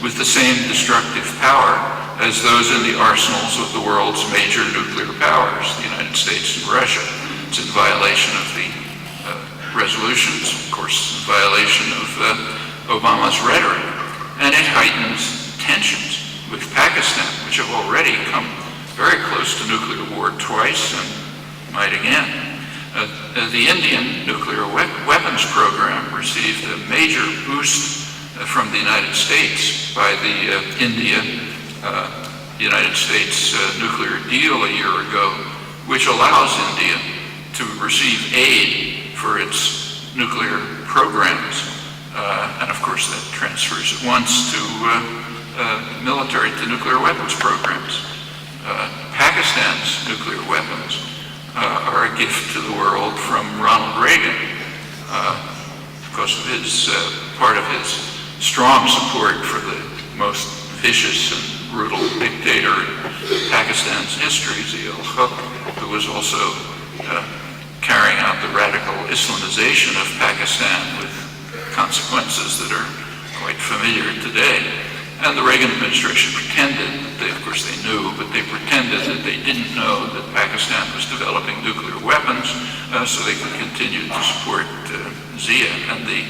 with the same destructive power as those in the arsenals of the world's major nuclear powers, the United States and Russia. It's in violation of the resolutions, of course, in violation of Obama's rhetoric, and it heightens tensions with Pakistan, which have already come very close to nuclear war twice and might again. The Indian nuclear weapons program received a major boost from the United States by the India-United States nuclear deal a year ago, which allows India to receive aid for its nuclear programs. And of course that transfers at once to military to nuclear weapons programs. Pakistan's nuclear weapons are a gift to the world from Ronald Reagan because of his part of his strong support for the most vicious and brutal dictator in Pakistan's history, Zia-ul-Haq, who was also carrying out the radical Islamization of Pakistan with consequences that are quite familiar today. And the Reagan administration pretended that they, of course they knew, but they pretended that they didn't know that Pakistan was developing nuclear weapons so they could continue to support Zia and the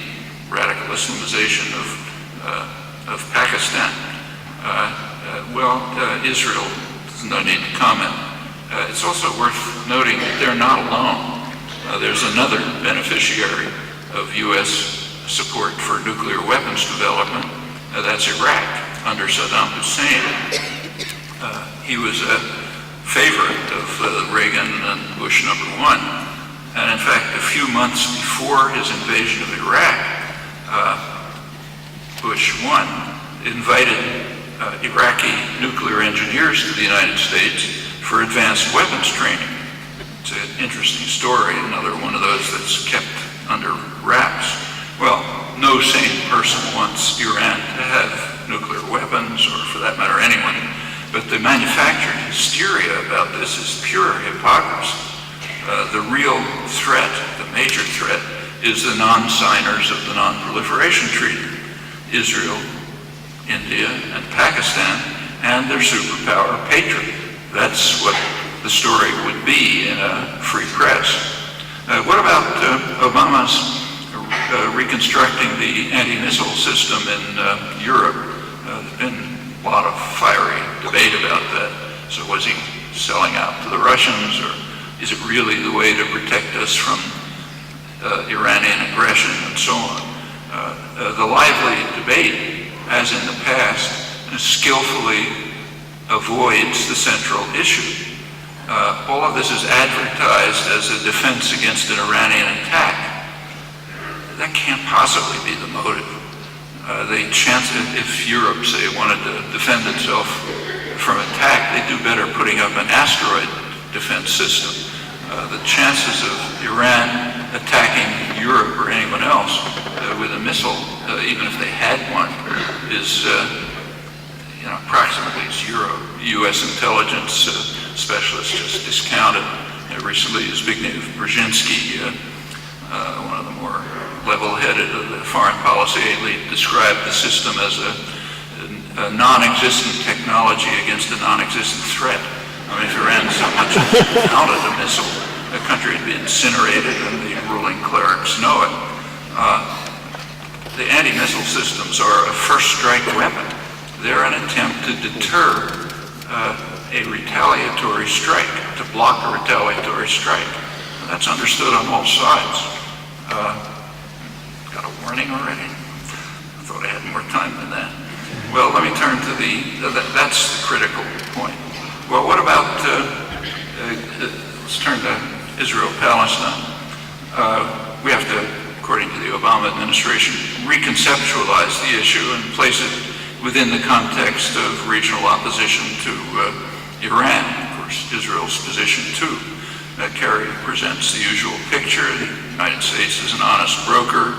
radical Islamization of Pakistan. Israel, there's no need to comment. It's also worth noting that they're not alone. There's another beneficiary of U.S. support for nuclear weapons development. That's Iraq under Saddam Hussein. He was a favorite of Reagan and Bush #1. And in fact, a few months before his invasion of Iraq, Bush 1 invited Iraqi nuclear engineers to the United States for advanced weapons training. It's an interesting story, another one of those that's kept under wraps. Well, no sane person wants Iran to have nuclear weapons, or for that matter anyone, but the manufactured hysteria about this is pure hypocrisy. The real threat, the major threat, is the non-signers of the Non-Proliferation Treaty, Israel, India, and Pakistan, and their superpower patron. That's what the story would be in a free press. What about Obama's reconstructing the anti-missile system in Europe? There's been a lot of fiery debate about that. So was he selling out to the Russians, or is it really the way to protect us from Iranian aggression and so on? The lively debate, as in the past, skillfully avoids the central issue. All of this is advertised as a defense against an Iranian attack. That can't possibly be the motive. The chance, if Europe, say, wanted to defend itself from attack, they'd do better putting up an asteroid defense system. The chances of Iran attacking Europe or anyone else with a missile, even if they had one, is approximately zero. U.S. intelligence specialists just discounted recently Zbigniew Brzezinski, one of the more level-headed of the foreign policy elite, described the system as a non-existent technology against a non-existent threat. I mean, if Iran so much as mounted a missile, the country would be incinerated, and the ruling clerics know it. The anti-missile systems are a first-strike weapon. They're an attempt to deter a retaliatory strike, to block a retaliatory strike. And that's understood on all sides. Got a warning already? I thought I had more time than that. Well, let me turn to that's the critical point. Well, what about, let's turn to Israel-Palestine. We have to, according to the Obama administration, reconceptualize the issue and place it within the context of regional opposition to Iran. Of course, Israel's position too. Kerry presents the usual picture. The United States is an honest broker.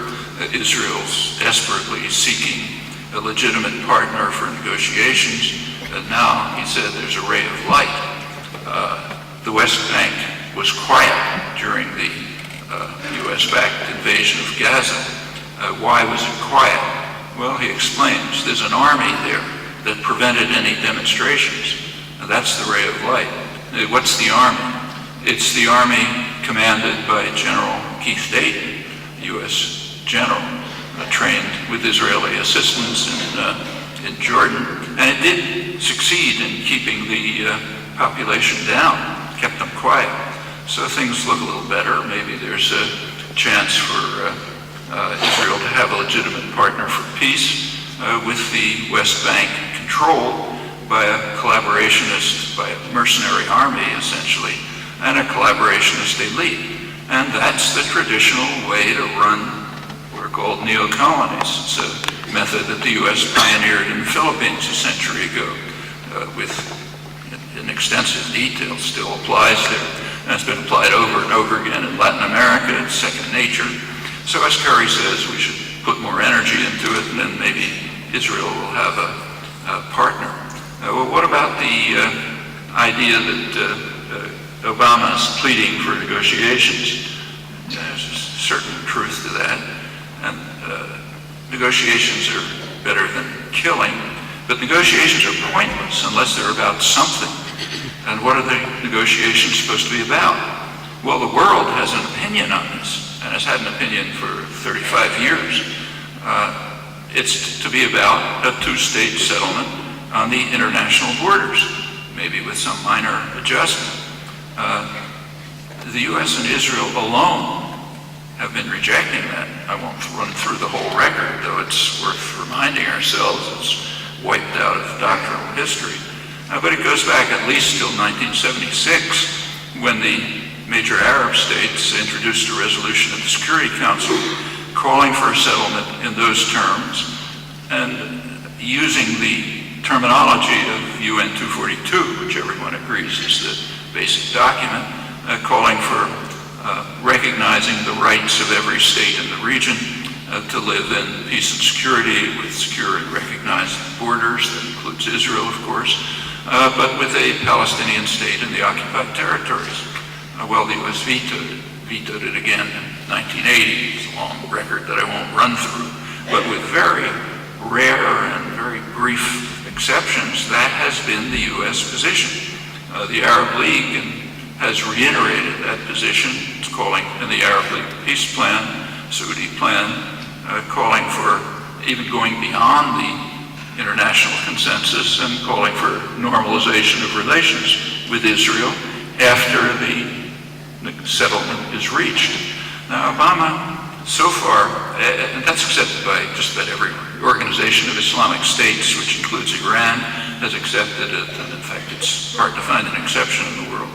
Israel's desperately seeking a legitimate partner for negotiations. And now, he said, there's a ray of light. The West Bank was quiet during the US-backed invasion of Gaza. Why was it quiet? Well, he explains, there's an army there that prevented any demonstrations. Now, that's the ray of light. What's the army? It's the army commanded by General Keith Dayton, U.S. general, trained with Israeli assistance in Jordan. And it did succeed in keeping the population down, kept them quiet. So things look a little better. Maybe there's a chance for Israel to have a legitimate partner for peace with the West Bank controlled by a collaborationist, by a mercenary army essentially, and a collaborationist elite. And that's the traditional way to run what are called neo-colonies. It's a method that the U.S. pioneered in the Philippines a century ago with in extensive detail, still applies there. And it's been applied over and over again in Latin America. It's second nature. So as Kerry says, we should put more energy into it, and then maybe Israel will have a partner. Well, what about the idea that Obama is pleading for negotiations? There's a certain truth to that. And negotiations are better than killing, but negotiations are pointless unless they're about something. And what are the negotiations supposed to be about? Well, the world has an opinion on this, and has had an opinion for 35 years. It's to be about a two-state settlement on the international borders, maybe with some minor adjustment. The U.S. and Israel alone have been rejecting that. I won't run through the whole record, though it's worth reminding ourselves it's wiped out of doctrinal history. But it goes back at least till 1976, when the major Arab states introduced a resolution of the Security Council calling for a settlement in those terms, and using the terminology of UN 242, which everyone agrees is the basic document, calling for recognizing the rights of every state in the region to live in peace and security with secure and recognized borders. That includes Israel, of course, but with a Palestinian state in the occupied territories. Well, the U.S. vetoed it again in 1980. It's a long record that I won't run through, but with very rare and very brief exceptions, that has been the U.S. position. The Arab League has reiterated that position. It's calling in the Arab League peace plan, Saudi plan, calling for even going beyond the international consensus and calling for normalization of relations with Israel after the settlement is reached. Now, Obama, so far, and that's accepted by just about every organization of Islamic states, which includes Iran, has accepted it, and in fact it's hard to find an exception in the world.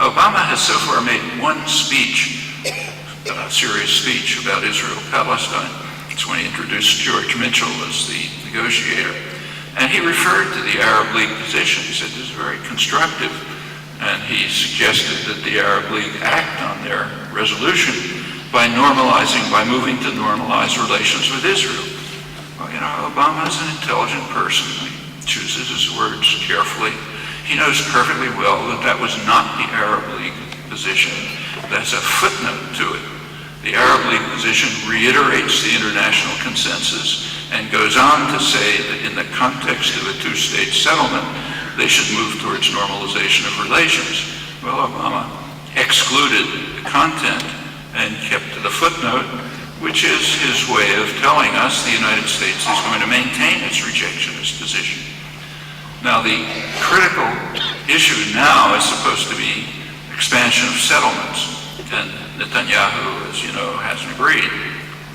Obama has so far made one speech, a serious speech about Israel-Palestine. It's when he introduced George Mitchell as the negotiator. And he referred to the Arab League position. He said this is very constructive. And he suggested that the Arab League act on their resolution by moving to normalize relations with Israel. Well, you know, Obama is an intelligent person. He chooses his words carefully. He knows perfectly well that that was not the Arab League position. That's a footnote to it. The Arab League position reiterates the international consensus and goes on to say that in the context of a two-state settlement, they should move towards normalization of relations. Well, Obama excluded the content and kept to the footnote, which is his way of telling us the United States is going to maintain its rejectionist position. Now, the critical issue now is supposed to be expansion of settlements, and Netanyahu, as you know, hasn't agreed.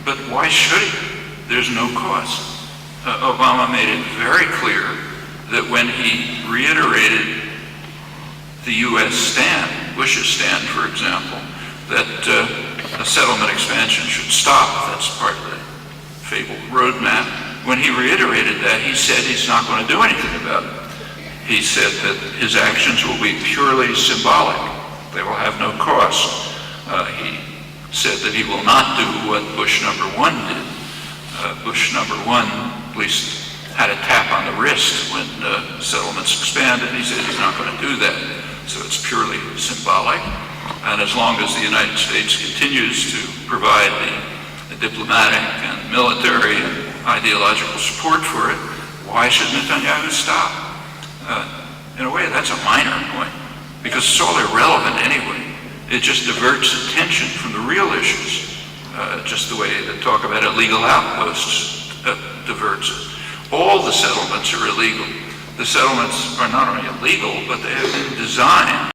But why should he? There's no cost. Obama made it very clear that when he reiterated the U.S. stand, Bush's stand, for example, that a settlement expansion should stop, that's part of the fabled roadmap. When he reiterated that, he said he's not going to do anything about it. He said that his actions will be purely symbolic. They will have no cost. He said that he will not do what Bush number one did. Bush number one, at least, had a tap on the wrist when settlements expanded. He said he's not going to do that. So it's purely symbolic. And as long as the United States continues to provide the diplomatic and military and ideological support for it, why should Netanyahu stop? In a way, that's a minor point, because it's all irrelevant anyway. It just diverts attention from the real issues, just the way the talk about illegal outposts diverts it. All the settlements are illegal. The settlements are not only illegal, but they have been designed